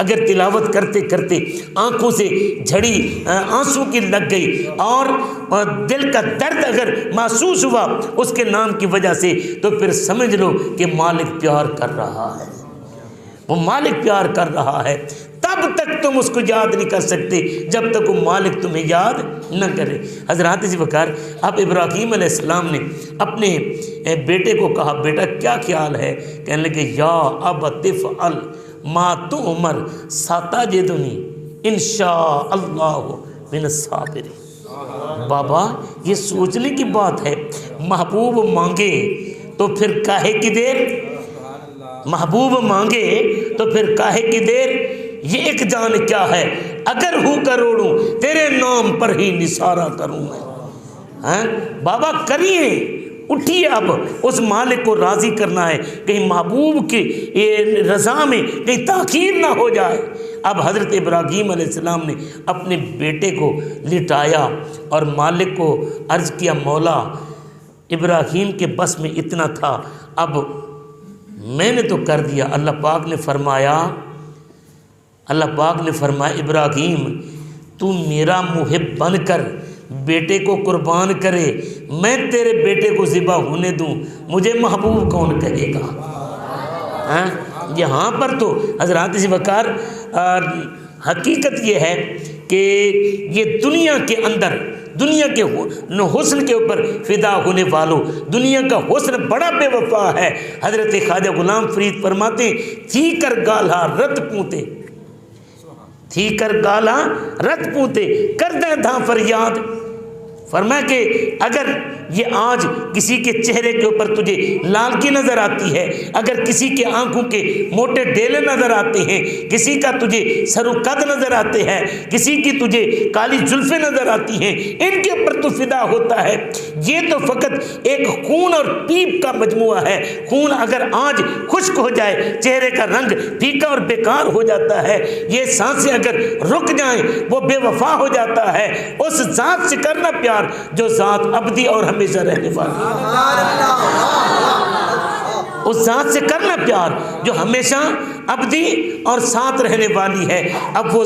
اگر تلاوت کرتے کرتے آنکھوں سے جھڑی آنسو کی لگ گئی اور دل کا درد اگر محسوس ہوا اس کے نام کی وجہ سے، تو پھر سمجھ لو کہ مالک پیار کر رہا ہے، وہ مالک پیار کر رہا ہے۔ تب تک تم اس کو یاد نہیں کر سکتے جب تک وہ مالک تمہیں یاد نہ کرے۔ حضرات اسی وقار اب ابراہیم علیہ السلام نے اپنے بیٹے کو کہا، بیٹا کیا خیال ہے؟ کہنے لگے یا ابت افعل ما تؤمر ستجدنی انشاء اللہ من الصابرین۔ بابا یہ سوچنے کی بات ہے، محبوب مانگے تو پھر کاہے کی دیر، محبوب مانگے تو پھر کاہے کی دیر، یہ ایک جان کیا ہے، اگر ہوں کروڑوں تیرے نام پر ہی نثارا کروں میں۔ بابا کریے، اٹھیے، اب اس مالک کو راضی کرنا ہے، کہیں محبوب کی رضا میں کہیں تاخیر نہ ہو جائے۔ اب حضرت ابراہیم علیہ السلام نے اپنے بیٹے کو لٹایا اور مالک کو عرض کیا، مولا ابراہیم کے بس میں اتنا تھا، اب میں نے تو کر دیا۔ اللہ پاک نے فرمایا ابراہیم تو میرا محب بن کر بیٹے کو قربان کرے، میں تیرے بیٹے کو ذبح ہونے دوں، مجھے محبوب کون کہے گا؟ یہاں پر تو حضرات اسی وقار حقیقت یہ ہے کہ یہ دنیا کے اندر، دنیا کے حسن کے اوپر فدا ہونے والوں، دنیا کا حسن بڑا بے وفا ہے۔ حضرت خواجہ غلام فرید فرماتے تھی کر گالہ رت پونتے، تھی کر گالا رت پوتے کر دیں دھاں فریاد۔ فرمایا کہ اگر یہ آج کسی کے چہرے کے اوپر تجھے لالکی نظر آتی ہے، اگر کسی کے آنکھوں کے موٹے ڈیلے نظر آتے ہیں، کسی کا تجھے سر و قد نظر آتے ہیں، کسی کی تجھے کالی زلفیں نظر آتی ہیں، ان کے اوپر تو فدا ہوتا ہے۔ یہ تو فقط ایک خون اور پیپ کا مجموعہ ہے۔ خون اگر آج خشک ہو جائے، چہرے کا رنگ پھیکا اور بیکار ہو جاتا ہے، یہ سانسیں اگر رک جائیں وہ بے وفا ہو جاتا ہے۔ اس ذات سے کرنا پیار جو ذات ابدی اور ہمیشہ رہنے والی ہے، اس ذات سے کرنا پیار جو ہمیشہ ابدی اور ساتھ رہنے والی ہے۔ اب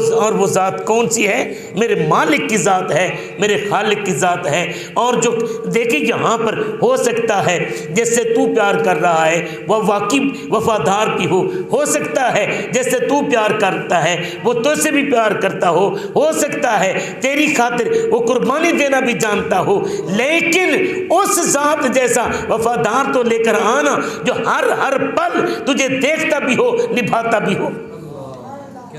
وہ ذات کون سی ہے؟ میرے مالک کی ذات ہے، میرے خالق کی ذات ہے۔ اور جو دیکھیں یہاں پر ہو سکتا ہے جس سے تو پیار کر رہا ہے وہ واقعی وفادار بھی ہو سکتا ہے جس سے تو پیار کرتا ہے وہ تجھ سے بھی پیار کرتا ہو سکتا ہے تیری خاطر وہ قربانی دینا بھی جانتا ہو، لیکن اس ذات جیسا وفادار تو لے کر آنا جو ہر پل تجھے دیکھتا بھی ہو، نبھاتا بھی ہو۔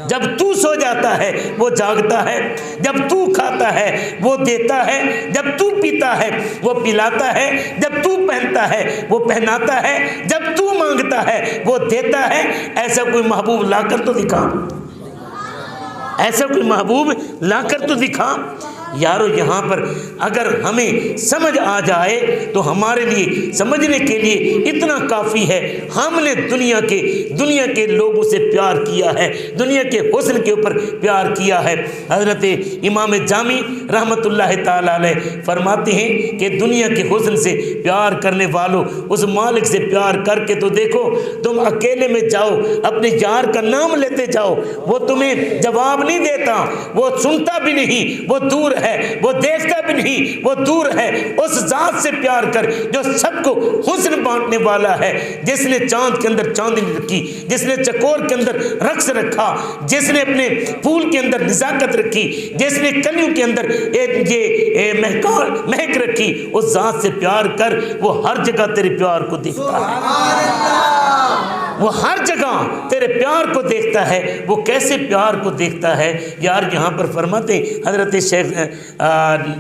جب تو سو جاتا ہے وہ جاگتا ہے، جب تو کھاتا ہے وہ دیتا ہے، جب تو پیتا ہے وہ پلاتا ہے، جب تو پہنتا ہے وہ پہناتا ہے، جب تو مانگتا ہے وہ دیتا ہے۔ ایسا کوئی محبوب لا کر تو دکھا، ایسا کوئی محبوب لا کر تو دکھا۔ یارو یہاں پر اگر ہمیں سمجھ آ جائے تو ہمارے لیے سمجھنے کے لیے اتنا کافی ہے۔ ہم نے دنیا کے لوگوں سے پیار کیا ہے، دنیا کے حسن کے اوپر پیار کیا ہے۔ حضرت امام جامی رحمۃ اللہ تعالی علیہ فرماتے ہیں کہ دنیا کے حسن سے پیار کرنے والوں اس مالک سے پیار کر کے تو دیکھو، تم اکیلے میں جاؤ اپنے یار کا نام لیتے جاؤ، وہ تمہیں جواب نہیں دیتا، وہ سنتا بھی نہیں، وہ دور ہے، وہ دیکھتا بھی نہیں، وہ دور ہے۔ اس ذات سے پیار کر جو سب کو حسن بانٹنے والا ہے، جس نے چاند کے اندر چاندنی رکھی، جس نے چکور کے اندر رقص رکھا، جس نے اپنے پھول کے اندر نزاکت رکھی، جس نے کلیوں کے اندر یہ مہک رکھی، اس ذات سے پیار کر، وہ ہر جگہ تیرے پیار کو دیکھتا ہے، وہ ہر جگہ تیرے پیار کو دیکھتا ہے۔ وہ کیسے پیار کو دیکھتا ہے یار؟ یہاں پر فرماتے حضرت شیخ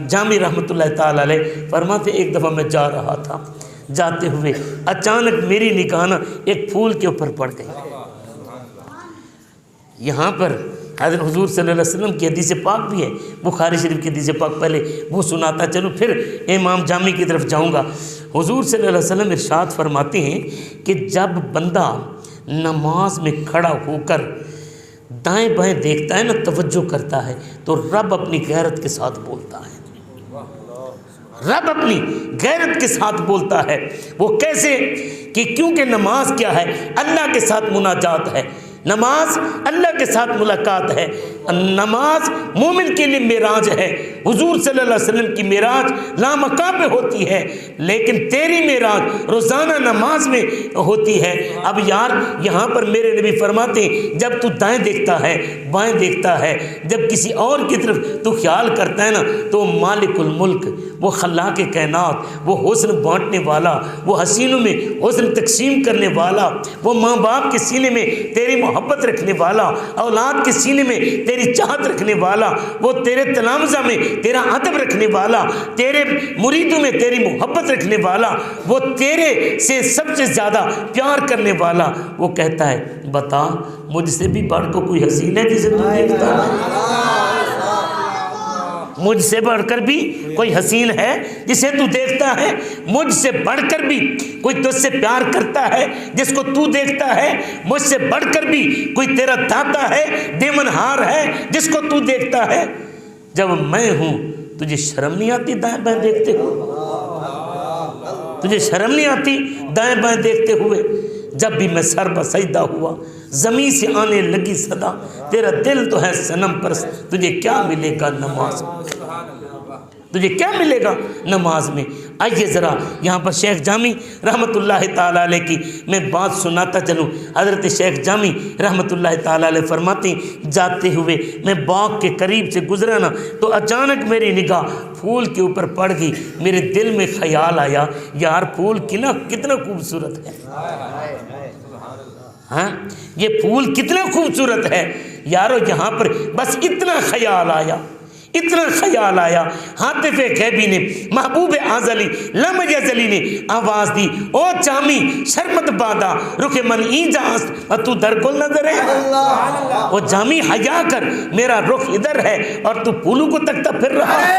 جامی رحمۃ اللہ تعالی علیہ فرماتے ایک دفعہ میں جا رہا تھا، جاتے ہوئے اچانک میری نگاہ ایک پھول کے اوپر پڑ گئی۔ یہاں پر حضرت حضور صلی اللہ علیہ وسلم کی حدیث پاک بھی ہے، بخاری شریف کی حدیث پاک، پہلے وہ سناتا چلو پھر امام جامی کی طرف جاؤں گا۔ حضور صلی اللہ علیہ وسلم ارشاد فرماتے ہیں کہ جب بندہ نماز میں کھڑا ہو کر دائیں بائیں دیکھتا ہے نا، توجہ کرتا ہے، تو رب اپنی غیرت کے ساتھ بولتا ہے، رب اپنی غیرت کے ساتھ بولتا ہے۔ وہ کیسے؟ کہ کیونکہ نماز کیا ہے؟ اللہ کے ساتھ مناجات ہے، نماز اللہ کے ساتھ ملاقات ہے، نماز مومن کے لیے معراج ہے۔ حضور صلی اللہ علیہ وسلم کی معراج لامکاں پہ ہوتی ہے، لیکن تیری معراج روزانہ نماز میں ہوتی ہے۔ اب یار یہاں پر میرے نبی فرماتے ہیں جب تو دائیں دیکھتا ہے بائیں دیکھتا ہے، جب کسی اور کی طرف تو خیال کرتا ہے نا، تو مالک الملک، وہ خلاق کائنات، وہ حسن بانٹنے والا، وہ حسینوں میں حسن تقسیم کرنے والا، وہ ماں باپ کے سینے میں تیری محبت رکھنے والا، اولاد کے سینے میں تیری چاہت رکھنے والا، وہ تیرے تلامذہ میں تیرا ادب رکھنے والا، تیرے مریدوں میں تیری محبت رکھنے والا، وہ تیرے سے سب سے زیادہ پیار کرنے والا، وہ کہتا ہے بتا مجھ سے بھی بڑھ کو کوئی حسین ہے جسے تو دیکھتا ہے؟ مجھ سے بڑھ کر بھی کوئی حسین ہے جسے تو دیکھتا ہے؟ مجھ سے بڑھ کر بھی کوئی تجھ سے پیار کرتا ہے جس کو تو دیکھتا ہے؟ مجھ سے بڑھ کر بھی کوئی تیرا داتا ہے، دیمن ہار ہے جس کو تو دیکھتا ہے؟ جب میں ہوں تجھے شرم نہیں آتی دائیں بائیں دیکھتے ہوئے؟ تجھے شرم نہیں آتی دائیں بائیں دیکھتے ہوئے؟ جب بھی میں سر بسجدہ ہوا زمین سے آنے لگی صدا، تیرا دل تو ہے صنم پرست، تجھے کیا ملے گا نماز میں؟ تجھے کیا ملے گا نماز میں؟ آئیے ذرا یہاں پر شیخ جامی رحمۃ اللہ تعالیٰ علیہ کی میں بات سناتا چلوں۔ حضرت شیخ جامی رحمۃ اللہ تعالیٰ علیہ فرماتے ہیں جاتے ہوئے میں باغ کے قریب سے گزرا نا تو اچانک میری نگاہ پھول کے اوپر پڑ گئی، میرے دل میں خیال آیا یار پھول کتنا خوبصورت ہے، ہاں یہ پھول کتنا خوبصورت ہے یارو۔ یہاں پر بس اتنا خیال آیا، حاطف غیبی نے محبوب ازلی لم یزلی نے آواز دی، او چامی شرمت بادا رخ من این جاست اور تو در گل نظر ہے۔ او جامی حیا کر، میرا رخ ادھر ہے اور تو پھولوں کو تکتا پھر رہا ہے۔